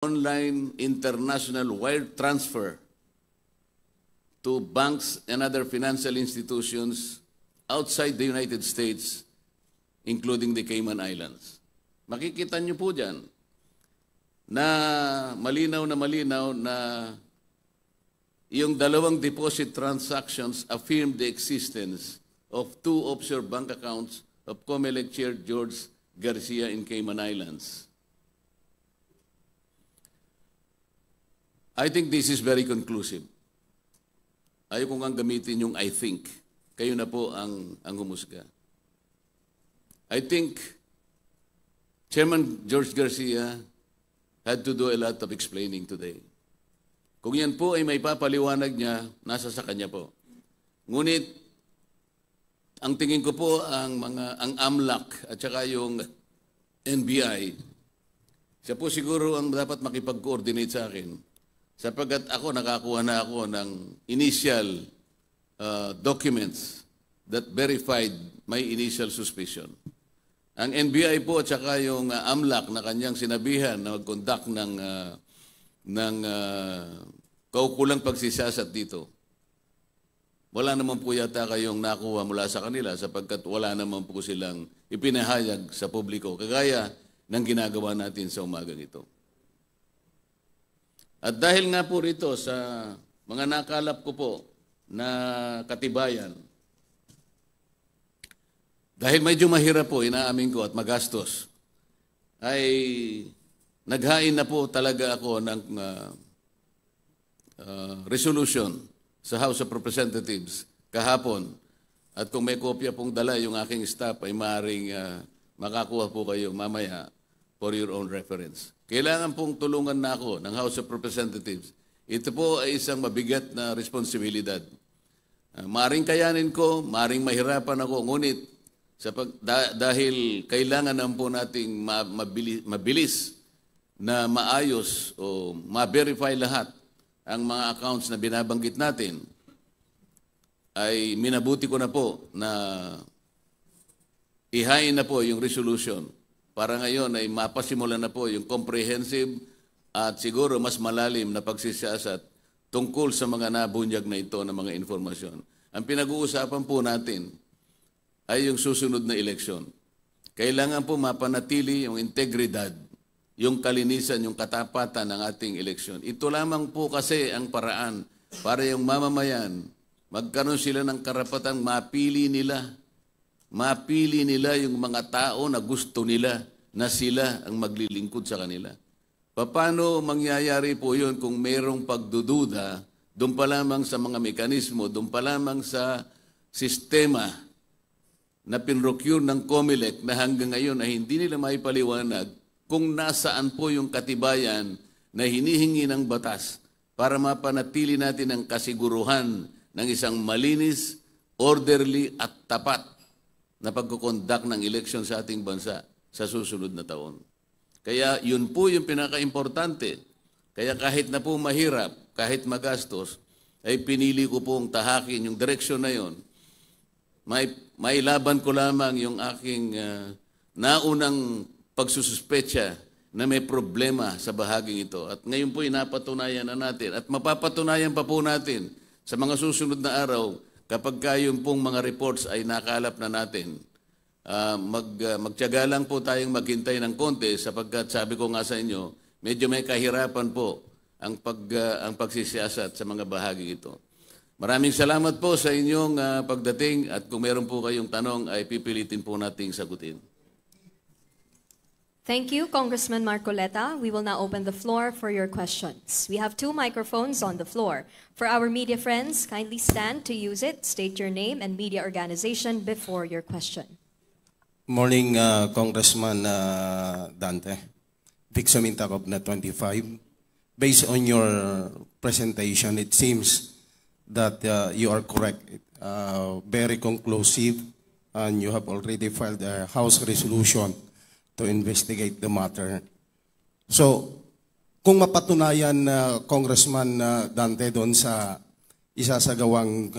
online international wire transfer to banks and other financial institutions outside the United States, including the Cayman Islands. Makikita niyo po dyan na malinaw na yung dalawang deposit transactions affirmed the existence of two offshore bank accounts of COMELEC Chair George Garcia in Cayman Islands. I think this is very conclusive. Ayaw kong ang gamitin yung I think. Kayo na po ang humusga. I think Chairman George Garcia had to do a lot of explaining today. Kung yan po ay may papaliwanag niya, nasa sa kanya po. Ngunit, ang tingin ko po ang AMLAC at saka yung NBI, siya po siguro ang dapat makipag-coordinate sa akin. Sapagkat ako, nakakuha na ako ng initial documents that verified my initial suspicion. Ang NBI po at saka yung AMLAC na kanyang sinabihan na mag-conduct ng kaukulang pagsisiyasat dito. Wala naman po yata kayong nakuha mula sa kanila sapagkat wala naman po silang ipinahayag sa publiko kagaya ng ginagawa natin sa umagang ito. At dahil nga po rito sa mga nakalap ko po na katibayan, dahil medyo mahirap po, inaamin ko at magastos, ay naghain na po talaga ako ng resolution sa House of Representatives kahapon. At kung may kopya pong dala yung aking staff ay maaaring makakuha po kayo mamaya for your own reference. Kailangan pong tulungan na ako ng House of Representatives. Ito po ay isang mabigat na responsibilidad. Maaaring kayanin ko, maaaring mahirapan ako, ngunit dahil kailangan naman po nating mabilis na maayos o ma-verify lahat ang mga accounts na binabanggit natin, ay minabuti ko na po na ihain na po yung resolution para ngayon ay mapasimulan na po yung comprehensive at siguro mas malalim na pagsisiyasat tungkol sa mga nabunyag na ito ng mga informasyon. Ang pinag-uusapan po natin ay yung susunod na eleksyon. Kailangan po mapanatili yung integridad, yung kalinisan, yung katapatan ng ating eleksyon. Ito lamang po kasi ang paraan para yung mamamayan, magkaroon sila ng karapatang mapili nila yung mga tao na gusto nila na sila ang maglilingkod sa kanila. Paano mangyayari po yun kung mayroong pagdududa doon pa lamang sa mga mekanismo, doon pa lamang sa sistema na pinrocure ng COMELEC na hanggang ngayon ay hindi nila maipaliwanag kung nasaan po yung katibayan na hinihingi ng batas para mapanatili natin ang kasiguruhan ng isang malinis, orderly at tapat na pagkukondak ng eleksyon sa ating bansa sa susunod na taon. Kaya yun po yung pinaka-importante. Kaya kahit na po mahirap, kahit magastos, ay pinili ko pong tahakin yung direksyon na yun. May laban ko lamang yung aking naunang pagsususpecha na may problema sa bahaging ito. At ngayon po napatunayan na natin at mapapatunayan pa po natin sa mga susunod na araw kapag kayong pong mga reports ay nakalap na natin. Magtiyaga lang po tayong maghintay ng konti sapagkat sabi ko nga sa inyo, medyo may kahirapan po ang pagsisiyasat sa mga bahagi ito. Maraming salamat po sa inyong pagdating at kung meron po kayong tanong ay pipilitin po nating sagutin. Thank you, Congressman Marcoleta. We will now open the floor for your questions. We have 2 microphones on the floor. For our media friends, kindly stand to use it. State your name and media organization before your question. Morning, Congressman Dante. Vic Sumintakop na 25. Based on your presentation, it seems that you are correct. Very conclusive, and you have already filed a House resolution to investigate the matter. So, kung mapatunayan, Congressman Dante, doon sa isasagawang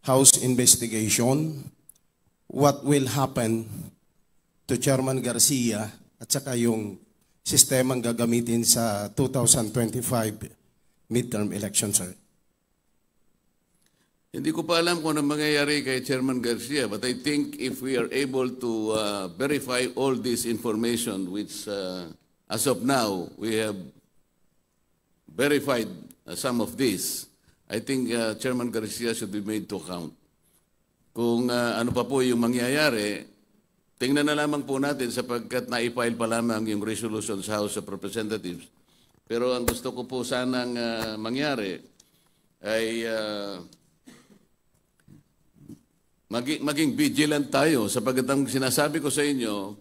House investigation, what will happen to Chairman Garcia at saka yung sistemang gagamitin sa 2025 midterm election, sir? Hindi ko pa alam kung ano mangyayari kay Chairman Garcia, but I think if we are able to verify all this information, which as of now we have verified some of this, I think Chairman Garcia should be made to account. Kung ano pa po yung mangyayari, tingnan na lamang po natin sapagkat na-file pa lamang yung resolution sa House of Representatives. Pero ang gusto ko po sanang mangyari ay maging vigilant tayo sapagkat ang sinasabi ko sa inyo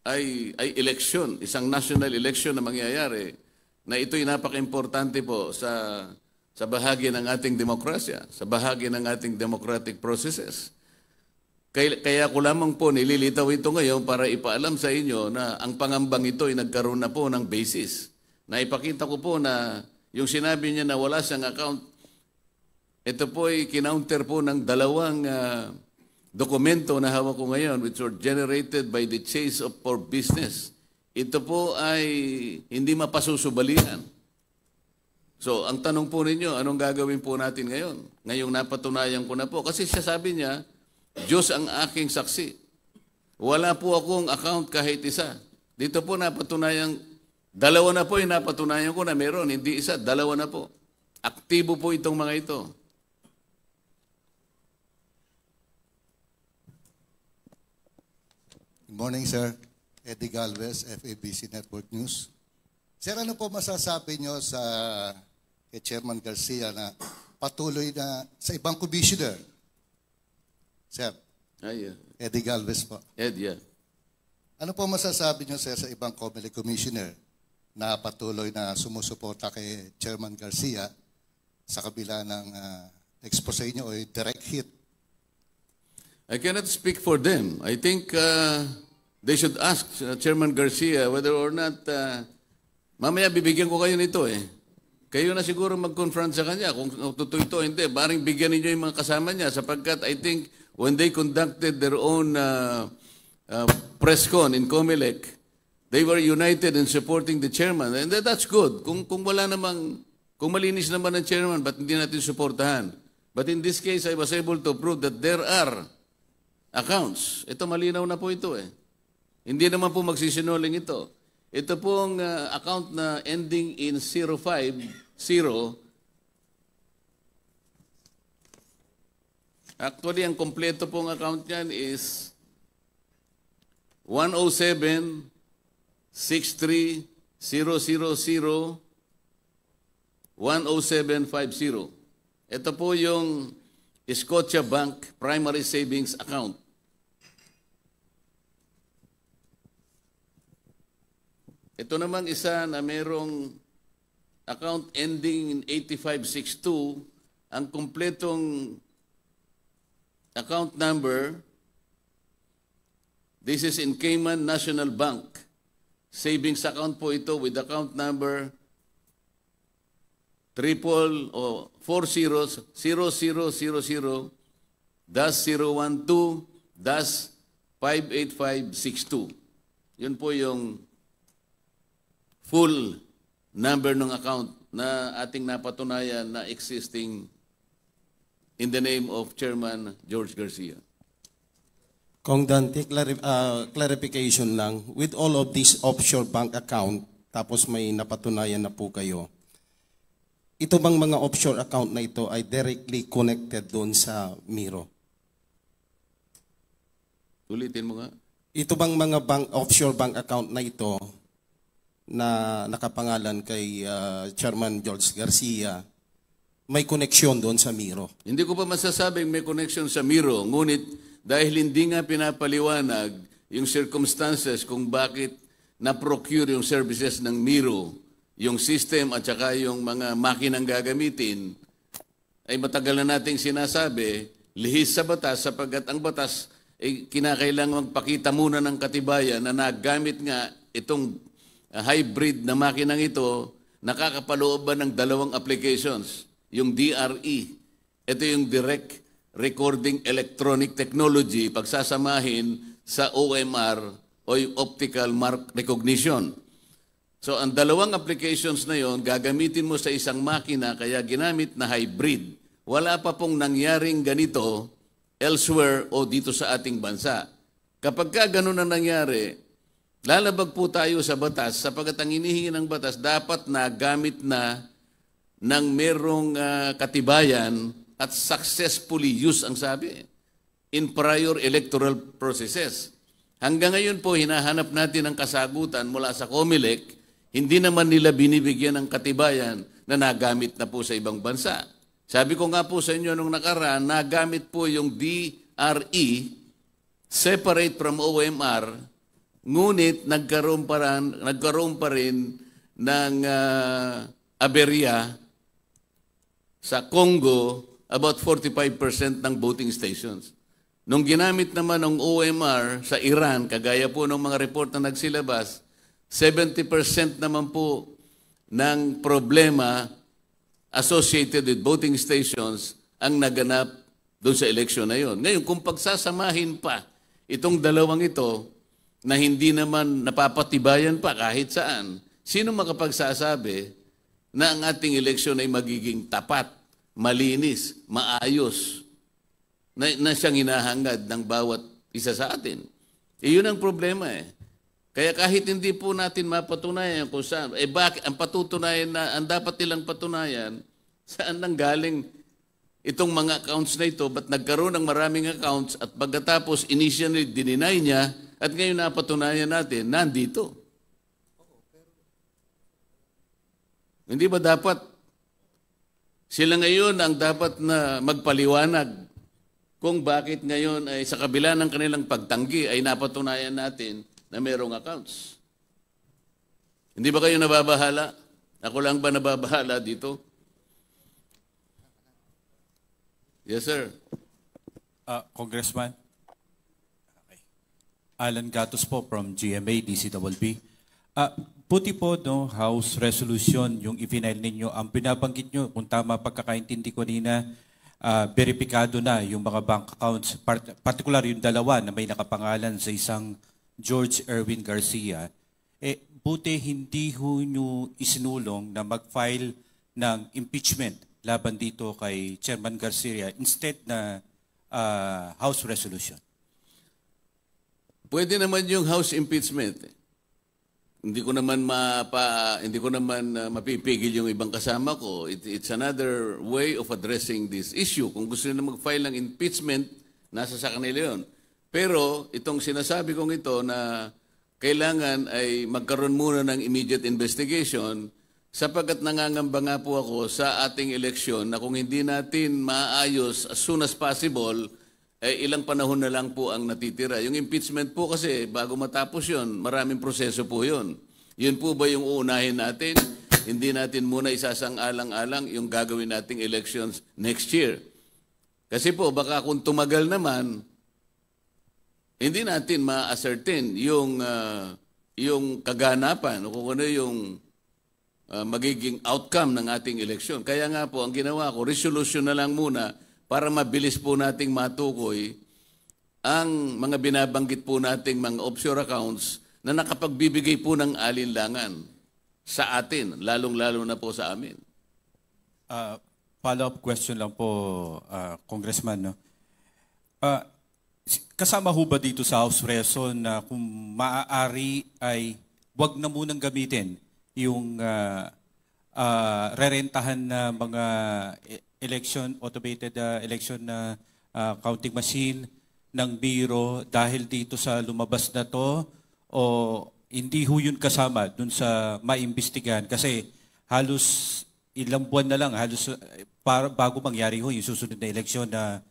ay election, isang national election na mangyayari na ito'y napaka-importante po sa bahagi ng ating demokrasya, sa bahagi ng ating democratic processes. Kaya ko lamang po nililitaw ito ngayon para ipaalam sa inyo na ang pangambang ito ay nagkaroon na po ng basis. Na ipakita ko po na yung sinabi niya na wala siyang account, ito po ay kinounter po ng dalawang dokumento na hawak ko ngayon which were generated by the Chase for Business. Ito po ay hindi mapasusubalian. So, ang tanong po ninyo, anong gagawin po natin ngayon? Ngayong napatunayan ko na po. Kasi siya sabi niya, Diyos ang aking saksi. Wala po akong account kahit isa. Dito po napatunayan, dalawa na po yung napatunayan ko na meron. Hindi isa, dalawa na po. Aktibo po itong mga ito. Good morning, sir. Eddie Galvez, FABC Network News. Sir, ano po masasabi nyo sa kay Chairman Garcia na patuloy na sa ibang commissioner? Sir, Eddie Galvez po. Ed, yeah. Ano po masasabi nyo, sir, sa ibang COMELEC commissioner na patuloy na sumusuporta kay Chairman Garcia sa kabila ng expose nyo o direct hit? I cannot speak for them. I think they should ask Chairman Garcia whether or not, mamaya bibigyan ko kayo nito eh. Kayo na siguro mag-confront sa kanya kung totoo ito, hindi. Baring bigyan ninyo yung mga kasama niya sapagkat I think when they conducted their own press con in COMELEC, they were united in supporting the chairman. And that's good. Kung wala namang, kung malinis naman ang chairman, ba't hindi natin suportahan? But in this case, I was able to prove that there are accounts. Ito malinaw na po ito eh. Hindi naman po magsisinungaling ito. Ito pong account na ending in 050, actually ang kompleto pong account niyan is 107 63 000 10750. Ito po yung Scotiabank Primary Savings Account. Ito namang isa na merong account ending in 8562, ang kumpletong account number, this is in Cayman National Bank. Savings account po ito with account number 400000-012-58562. Yun po yung full number ng account na ating napatunayan na existing in the name of Chairman George Garcia. Kong Dante, clarification lang. With all of these offshore bank account, tapos may napatunayan na po kayo, ito bang mga offshore account na ito ay directly connected doon sa Miro? Ulitin mo nga. Ito bang mga offshore bank account na ito na nakapangalan kay Chairman George Garcia, may connection doon sa Miro? Hindi ko pa masasabing may connection sa Miro, ngunit dahil hindi nga pinapaliwanag yung circumstances kung bakit na-procure yung services ng Miro, yung system at saka yung mga makinang gagamitin, ay matagal na nating sinasabi, lihis sa batas sapagkat ang batas ay kinakailangan magpakita muna ng katibayan na nagamit nga itong hybrid na makinang ito, nakakapaloob ba ng dalawang applications, yung DRE, ito yung Direct Recording Electronic Technology, pagsasamahin sa OMR o yung Optical Mark Recognition. So ang dalawang applications na yon gagamitin mo sa isang makina kaya ginamit na hybrid. Wala pa pong nangyaring ganito elsewhere o dito sa ating bansa. Kapag ka ganun na nangyari, lalabag po tayo sa batas sapagkat ang hinihingi ng batas dapat na gamit na ng merong katibayan at successfully used ang sabi in prior electoral processes. Hanggang ngayon po hinahanap natin ang kasagutan mula sa COMELEC, hindi naman nila binibigyan ng katibayan na nagamit na po sa ibang bansa. Sabi ko nga po sa inyo nung nakaraan, nagamit po yung DRE separate from OMR, ngunit nagkaroon pa rin ng aberya sa Congo about 45% ng voting stations. Nung ginamit naman ng OMR sa Iran, kagaya po ng mga report na nagsilabas, 70% naman po ng problema associated with voting stations ang naganap doon sa eleksyon na yon. Ngayon, kung pagsasamahin pa itong dalawang ito na hindi naman napapatibayan pa kahit saan, sino makapagsasabi na ang ating eleksyon ay magiging tapat, malinis, maayos, na siyang hinahangad ng bawat isa sa atin? Iyon ang problema eh. Kaya kahit hindi po natin mapatunayan kung saan, bakit ang patutunayan na, ang dapat nilang patunayan, saan nang galing itong mga accounts na ito, ba't nagkaroon ng maraming accounts at pagkatapos initially dininay niya at ngayon napatunayan natin, nandito. Hindi ba dapat sila ngayon ang dapat na magpaliwanag kung bakit ngayon ay sa kabila ng kanilang pagtanggi ay napatunayan natin na merong accounts? Hindi ba kayo nababahala? Ako lang ba nababahala dito? Yes, sir. Congressman. Okay. Alan Gatos po from GMA, DCWB. Puti po, no, House Resolution, yung i-file ninyo, ang binabanggit nyo, kung tama pagkakaintindi ko nina, verifikado na yung mga bank accounts, particular yung dalawa na may nakapangalan sa isang George Erwin Garcia, buti hindi ho nyo isinulong na mag-file ng impeachment laban dito kay Chairman Garcia instead na House Resolution. Pwede naman yung House impeachment. Hindi ko naman mapipigil yung ibang kasama ko. It's another way of addressing this issue. Kung gusto nila mag-file ng impeachment, nasa sa kanila yun. Pero itong sinasabi kong ito na kailangan ay magkaroon muna ng immediate investigation sapagkat nangangamba nga po ako sa ating eleksyon na kung hindi natin maayos as soon as possible, ilang panahon na lang po ang natitira. Yung impeachment po kasi bago matapos yun, maraming proseso po yun. Yun po ba yung uunahin natin? Hindi natin muna isasang-alang-alang yung gagawin nating elections next year. Kasi po baka kung tumagal naman, hindi natin ma-ascertain yung kaganapan o kung ano yung magiging outcome ng ating eleksyon. Kaya nga po, ang ginawa ko, resolution na lang muna para mabilis po nating matukoy ang mga binabanggit po nating mga offshore accounts na nakapagbibigay po ng alinlangan sa atin, lalong-lalo na po sa amin. Follow-up question lang po, Congressman. No? Kasama ho ba dito sa House Reso na kung maaari ay wag na munang gamitin yung rerentahan na mga automated election na counting machine ng biro dahil dito sa lumabas na to o hindi ho yun kasama dun sa maimbestigahan kasi halos ilang buwan na lang bago mangyari ho yung susunod na eleksyon na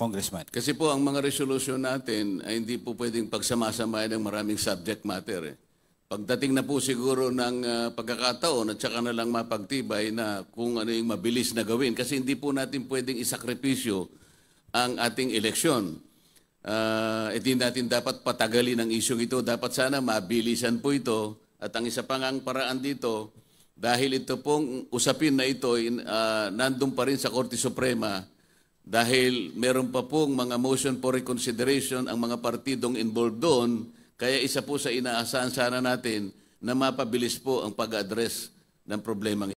Congressman. Kasi po ang mga resolution natin ay hindi po pwedeng pagsamasamahin ng maraming subject matter. Pagdating na po siguro ng pagkakataon at saka na lang mapagtibay na kung ano yung mabilis na gawin. Kasi hindi po natin pwedeng isakripisyo ang ating eleksyon. Hindi natin dapat patagalin ang isyong ito. Dapat sana mabilisan po ito. At ang isa pang paraan dito, dahil ito pong usapin na ito nandun pa rin sa Korte Suprema, dahil meron pa pong mga motion for reconsideration ang mga partidong involved doon, kaya isa po sa inaasahan sana natin na mapabilis po ang pag-address ng problemang